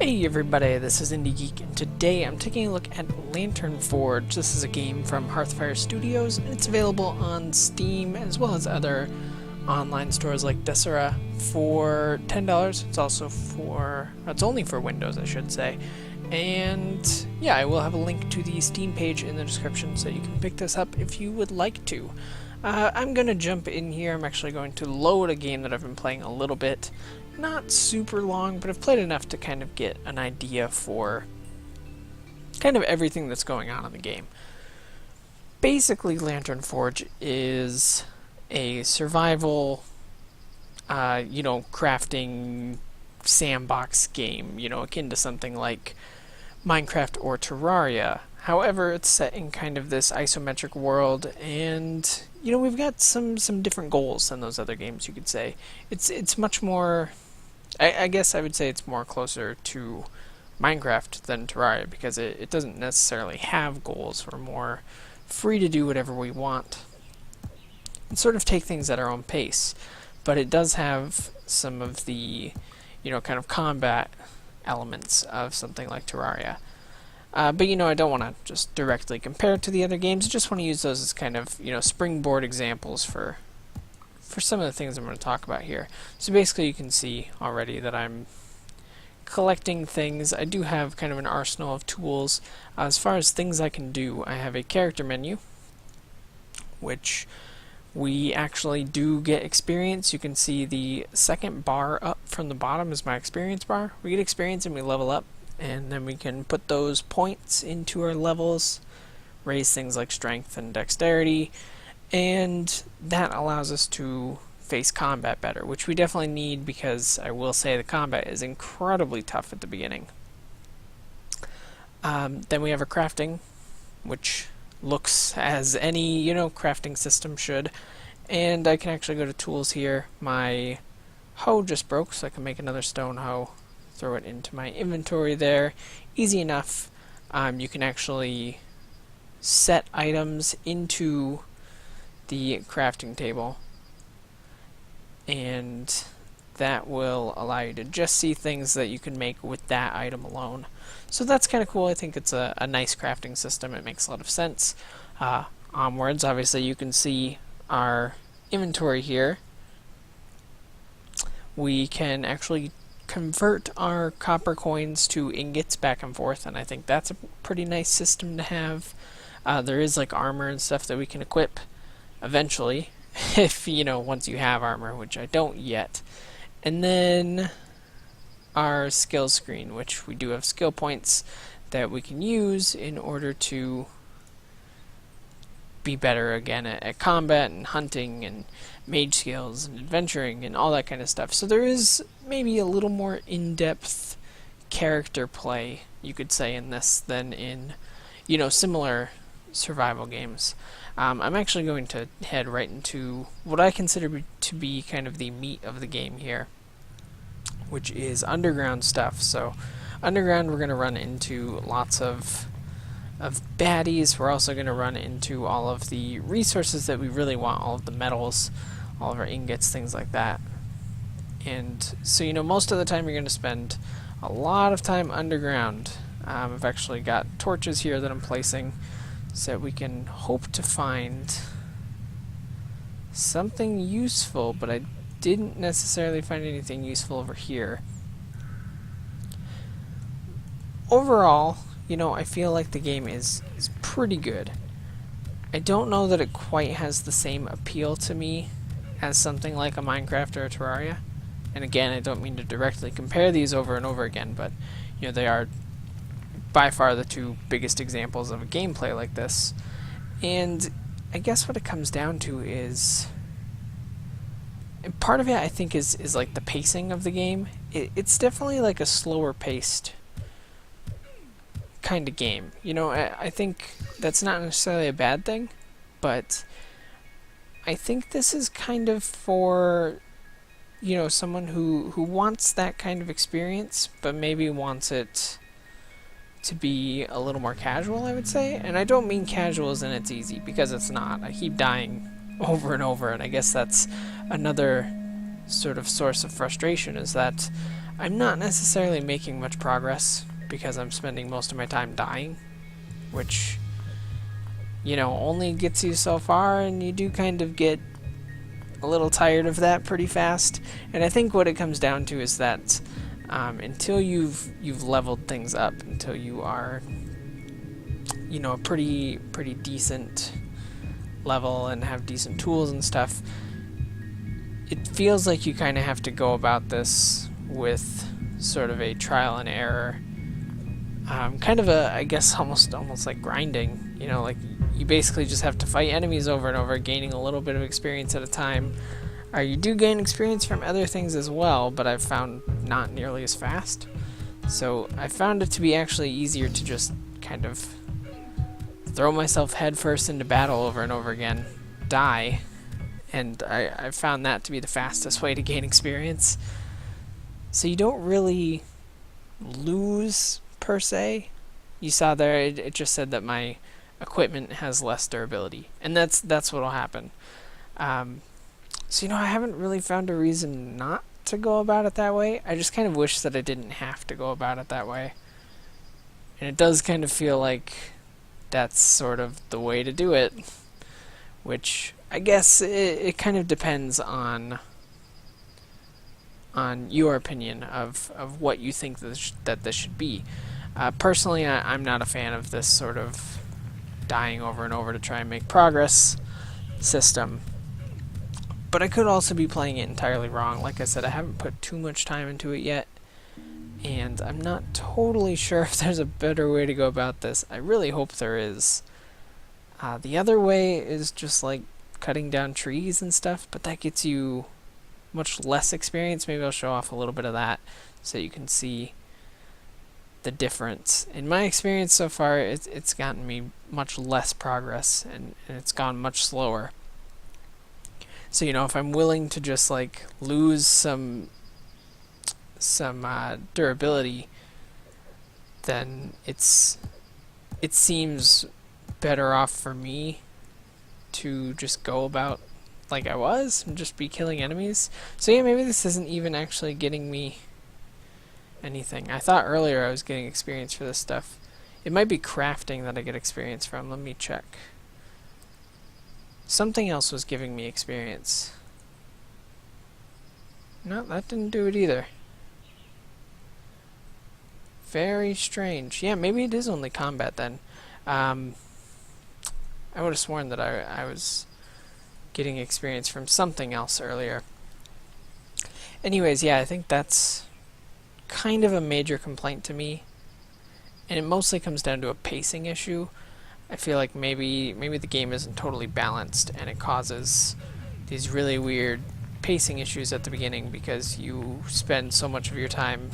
Hey everybody, this is IndieGeek, and today I'm taking a look at Lantern Forge. This is a game from Hearthfire Studios, and it's available on Steam as well as other online stores like Desera for $10. It's only for Windows, I should say. And yeah, I will have a link to the Steam page in the description so you can pick this up if you would like to. I'm going to jump in here. I'm actually going to load a game that I've been playing a little bit. Not super long, but I've played enough to kind of get an idea for kind of everything that's going on in the game. Basically, Lantern Forge is a survival, crafting sandbox game, akin to something like Minecraft or Terraria. However, it's set in kind of this isometric world, and we've got some different goals than those other games. You could say it's much more. I guess I would say it's more closer to Minecraft than Terraria because it doesn't necessarily have goals. We're more free to do whatever we want and sort of take things at our own pace. But it does have some of the kind of combat elements of something like Terraria. But I don't want to just directly compare it to the other games. I just want to use those as kind of springboard examples for some of the things I'm going to talk about here. So basically you can see already that I'm collecting things. I do have kind of an arsenal of tools. As far as things I can do, I have a character menu, which we actually do get experience. You can see the second bar up from the bottom is my experience bar. We get experience and we level up, and then we can put those points into our levels, raise things like strength and dexterity, and that allows us to face combat better, which we definitely need because I will say the combat is incredibly tough at the beginning. Then we have a crafting, which looks as any crafting system should, and I can actually go to tools here. My hoe just broke, so I can make another stone hoe, throw it into my inventory there. Easy enough. You can actually set items into the crafting table, and that will allow you to just see things that you can make with that item alone. So that's kind of cool. I think it's a nice crafting system. It makes a lot of sense. Onwards, obviously, you can see our inventory here. We can actually convert our copper coins to ingots back and forth, and I think that's a pretty nice system to have. There is like armor and stuff that we can equip eventually, if once you have armor, which I don't yet. And then our skill screen, which we do have skill points that we can use in order to be better again at combat and hunting and mage skills and adventuring and all that kind of stuff. So there is maybe a little more in-depth character play, you could say, in this than in similar survival games. I'm actually going to head right into what I consider to be kind of the meat of the game here, which is underground stuff. So underground, we're going to run into lots of baddies. We're also going to run into all of the resources that we really want, all of the metals, all of our ingots, things like that. And so most of the time you're going to spend a lot of time underground. I've actually got torches here that I'm placing so that we can hope to find something useful, but I didn't necessarily find anything useful over here. Overall, I feel like the game is pretty good. I don't know that it quite has the same appeal to me as something like a Minecraft or a Terraria. And again, I don't mean to directly compare these over and over again, but they are by far the two biggest examples of a gameplay like this. And I guess what it comes down to is, and part of it I think is like the pacing of the game. It's definitely like a slower paced kind of game. I think that's not necessarily a bad thing, but I think this is kind of for someone who wants that kind of experience, but maybe wants it to be a little more casual, I would say. And I don't mean casual as in it's easy, because it's not. I keep dying over and over, and I guess that's another sort of source of frustration, is that I'm not necessarily making much progress because I'm spending most of my time dying, which, you know, only gets you so far, and you do kind of get a little tired of that pretty fast. And I think what it comes down to is that until you've leveled things up, until you are, you know, a pretty decent level and have decent tools and stuff, it feels like you kind of have to go about this with sort of a trial and error, kind of a, I guess, almost like grinding. You know, like you basically just have to fight enemies over and over, gaining a little bit of experience at a time. You do gain experience from other things as well, but I've found not nearly as fast. So I found it to be actually easier to just kind of throw myself headfirst into battle over and over again, die, and I found that to be the fastest way to gain experience. So you don't really lose, per se. You saw there, it just said that my equipment has less durability, and that's what'll happen. So, you know, I haven't really found a reason not to go about it that way. I just kind of wish that I didn't have to go about it that way. And it does kind of feel like that's sort of the way to do it, which I guess it kind of depends on your opinion of what you think that this should be. Personally, I'm not a fan of this sort of dying over and over to try and make progress system. But I could also be playing it entirely wrong. Like I said, I haven't put too much time into it yet, and I'm not totally sure if there's a better way to go about this. I really hope there is. The other way is just like cutting down trees and stuff, but that gets you much less experience. Maybe I'll show off a little bit of that so you can see the difference. In my experience so far, it's gotten me much less progress, and it's gone much slower. So, you know, if I'm willing to just like lose some durability, then it seems better off for me to just go about like I was and just be killing enemies. So yeah, maybe this isn't even actually getting me anything. I thought earlier I was getting experience for this stuff. It might be crafting that I get experience from. Let me check. Something else was giving me experience. No, that didn't do it either. Very strange. Yeah, maybe it is only combat then. I would have sworn that I was getting experience from something else earlier. Anyways, yeah, I think that's kind of a major complaint to me. And it mostly comes down to a pacing issue. I feel like maybe the game isn't totally balanced, and it causes these really weird pacing issues at the beginning because you spend so much of your time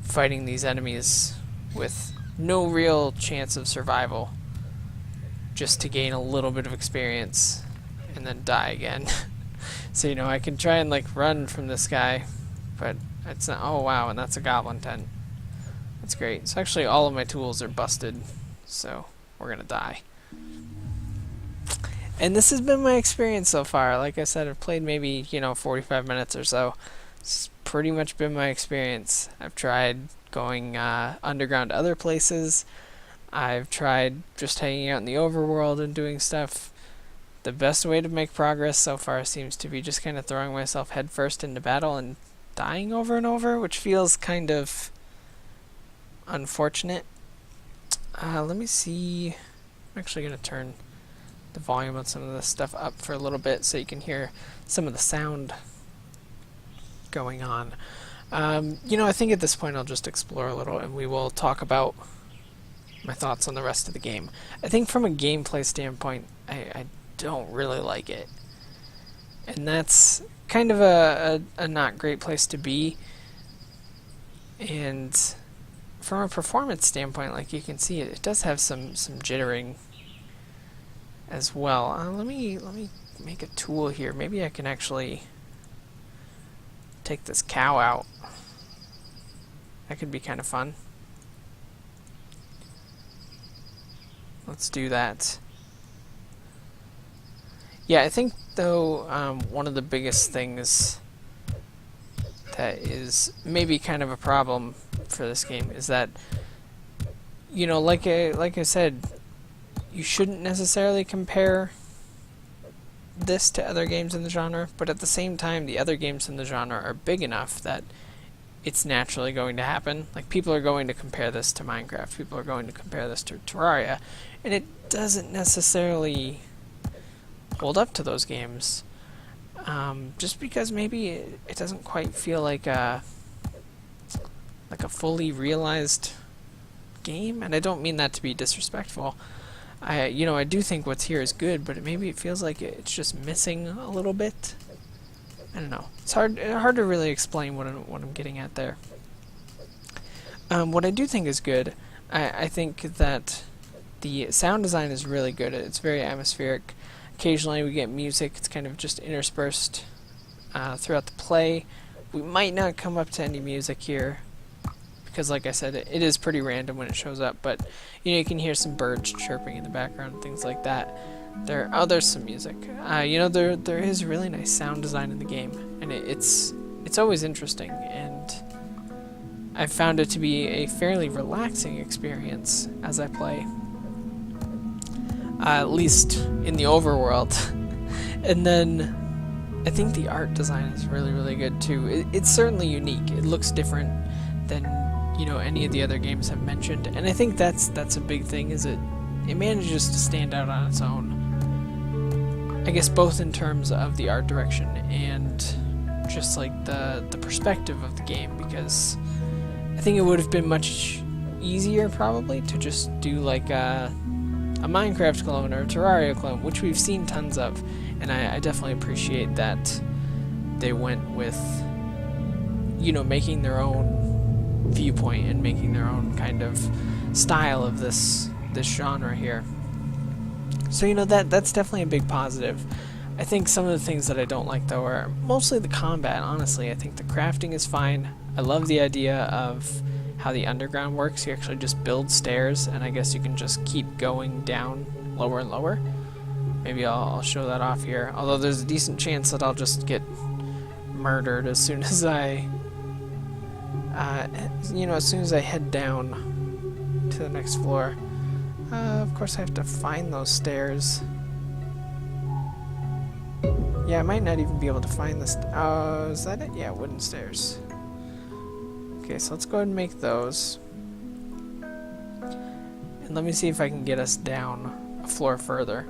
fighting these enemies with no real chance of survival just to gain a little bit of experience and then die again. So, you know, I can try and like run from this guy, but it's not. Oh wow, and that's a goblin tent. That's great. So actually all of my tools are busted, so we're gonna die. And this has been my experience so far. Like I said, I've played maybe, 45 minutes or so. It's pretty much been my experience. I've tried going underground to other places. I've tried just hanging out in the overworld and doing stuff. The best way to make progress so far seems to be just kind of throwing myself headfirst into battle and dying over and over, which feels kind of unfortunate. Let me see. I'm actually going to turn the volume on some of this stuff up for a little bit so you can hear some of the sound going on. I think at this point I'll just explore a little and we will talk about my thoughts on the rest of the game. I think from a gameplay standpoint, I don't really like it. And that's kind of a not great place to be. And from a performance standpoint, like you can see, it does have some jittering as well. Let me make a tool here. Maybe I can actually take this cow out. That could be kind of fun. Let's do that. Yeah, I think though one of the biggest things that is maybe kind of a problem for this game is that, you know, like I said, you shouldn't necessarily compare this to other games in the genre, but at the same time, the other games in the genre are big enough that it's naturally going to happen. Like, people are going to compare this to Minecraft, people are going to compare this to Terraria, and it doesn't necessarily hold up to those games. Just because maybe it doesn't quite feel like a fully realized game, and I don't mean that to be disrespectful. I do think what's here is good, but maybe it feels like it's just missing a little bit. I don't know. It's hard to really explain what I'm getting at there. What I do think is good, I think that the sound design is really good. It's very atmospheric. Occasionally we get music. It's kind of just interspersed throughout the play. We might not come up to any music here, because like I said, it is pretty random when it shows up, but you can hear some birds chirping in the background, things like that. There's some music. There is really nice sound design in the game, and it's always interesting, and I've found it to be a fairly relaxing experience as I play. At least in the overworld. And then I think the art design is really, really good too. It's certainly unique. It looks different than any of the other games I've mentioned, and I think that's a big thing. Is it manages to stand out on its own. I guess both in terms of the art direction and just like the perspective of the game, because I think it would have been much easier probably to just do like a Minecraft clone or a Terraria clone, which we've seen tons of, and I definitely appreciate that they went with making their own viewpoint and making their own kind of style of this genre here. So that's definitely a big positive. I think some of the things that I don't like though are mostly the combat. Honestly, I think the crafting is fine. I love the idea of how the underground works. You actually just build stairs, and I guess you can just keep going down lower and lower. Maybe I'll show that off here, although there's a decent chance that I'll just get murdered as soon as I head down to the next floor. Of course I have to find those stairs. Yeah, I might not even be able to find this. Is that it? Yeah, wooden stairs. Okay, so let's go ahead and make those. And let me see if I can get us down a floor further.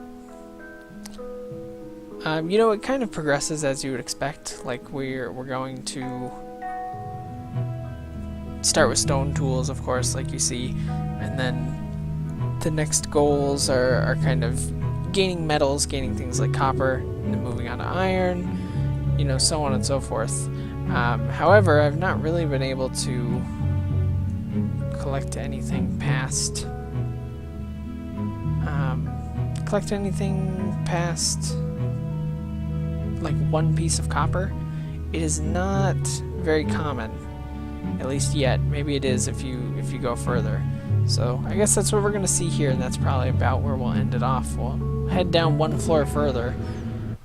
It kind of progresses as you would expect. Like, we're going to start with stone tools, of course, like you see, and then the next goals are kind of gaining metals, gaining things like copper, and then moving on to iron, so on and so forth. However, I've not really been able to collect anything past like one piece of copper. It is not very common, at least yet. Maybe it is if you go further. So I guess that's what we're gonna see here, and that's probably about where we'll end it off. We'll head down one floor further,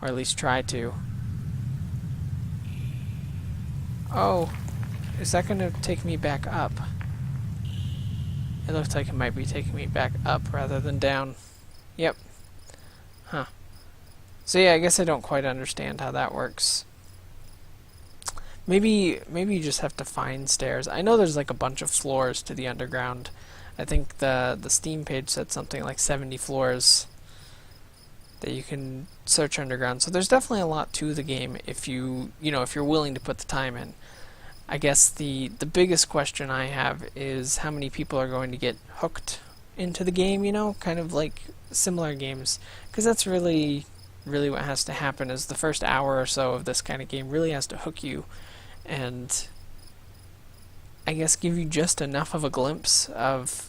or at least try to. Oh, is that gonna take me back up? It looks like it might be taking me back up rather than down. Yep. Huh. So yeah, I guess I don't quite understand how that works. Maybe you just have to find stairs. I know there's like a bunch of floors to the underground. I think the Steam page said something like 70 floors that you can search underground. So there's definitely a lot to the game if if you're willing to put the time in. I guess the biggest question I have is how many people are going to get hooked into the game, kind of like similar games, because that's really what has to happen. Is the first hour or so of this kind of game really has to hook you, and I guess give you just enough of a glimpse of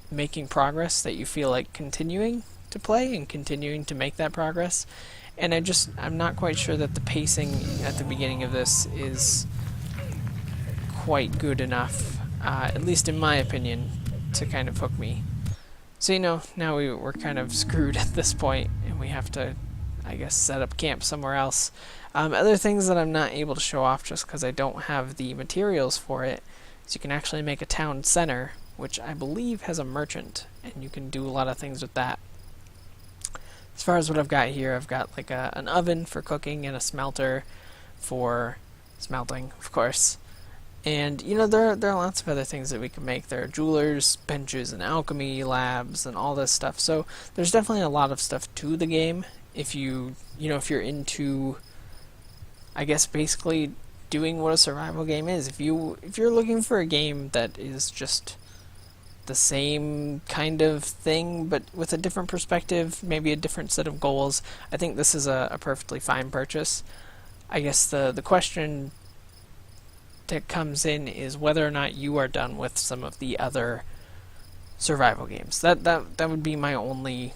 making progress that you feel like continuing to play and continuing to make that progress. And I'm not quite sure that the pacing at the beginning of this is quite good enough, at least in my opinion, to kind of hook me. So now we're kind of screwed at this point, and we have to I guess, set up camp somewhere else. Other things that I'm not able to show off just because I don't have the materials for it is you can actually make a town center, which I believe has a merchant, and you can do a lot of things with that. As far as what I've got here, I've got like an oven for cooking and a smelter for smelting, of course. And, you know, there are lots of other things that we can make. There are jewelers, benches, and alchemy labs, and all this stuff. So there's definitely a lot of stuff to the game if if you're into, I guess, basically doing what a survival game is. If you're looking for a game that is just the same kind of thing, but with a different perspective, maybe a different set of goals, I think this is a perfectly fine purchase. I guess the question that comes in is whether or not you are done with some of the other survival games. That would be my only,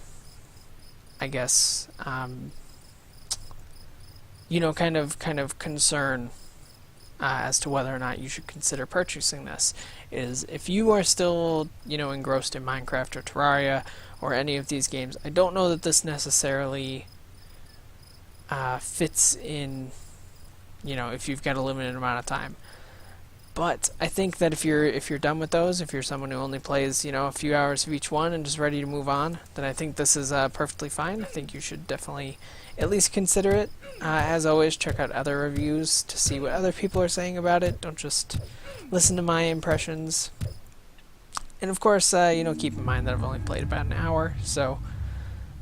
I guess, kind of concern as to whether or not you should consider purchasing this. Is if you are still, engrossed in Minecraft or Terraria or any of these games, I don't know that this necessarily fits in, if you've got a limited amount of time. But I think that if you're done with those, if you're someone who only plays, a few hours of each one and just ready to move on, then I think this is perfectly fine. I think you should definitely at least consider it. As always, check out other reviews to see what other people are saying about it. Don't just listen to my impressions. And of course, keep in mind that I've only played about an hour, so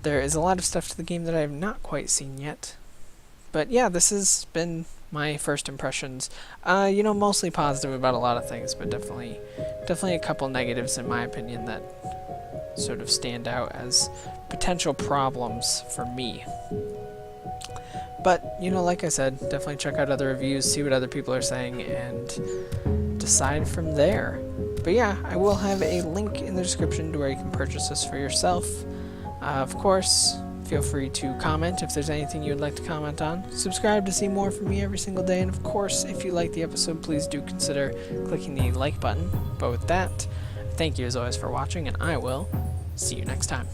there is a lot of stuff to the game that I have not quite seen yet. But yeah, this has been my first impressions. Mostly positive about a lot of things, but definitely a couple negatives in my opinion that sort of stand out as potential problems for me. But, like I said, definitely check out other reviews, see what other people are saying, and decide from there. But yeah, I will have a link in the description to where you can purchase this for yourself. Of course, feel free to comment if there's anything you'd like to comment on. Subscribe to see more from me every single day, and of course, if you like the episode, please do consider clicking the like button. But with that, thank you as always for watching, and I will see you next time.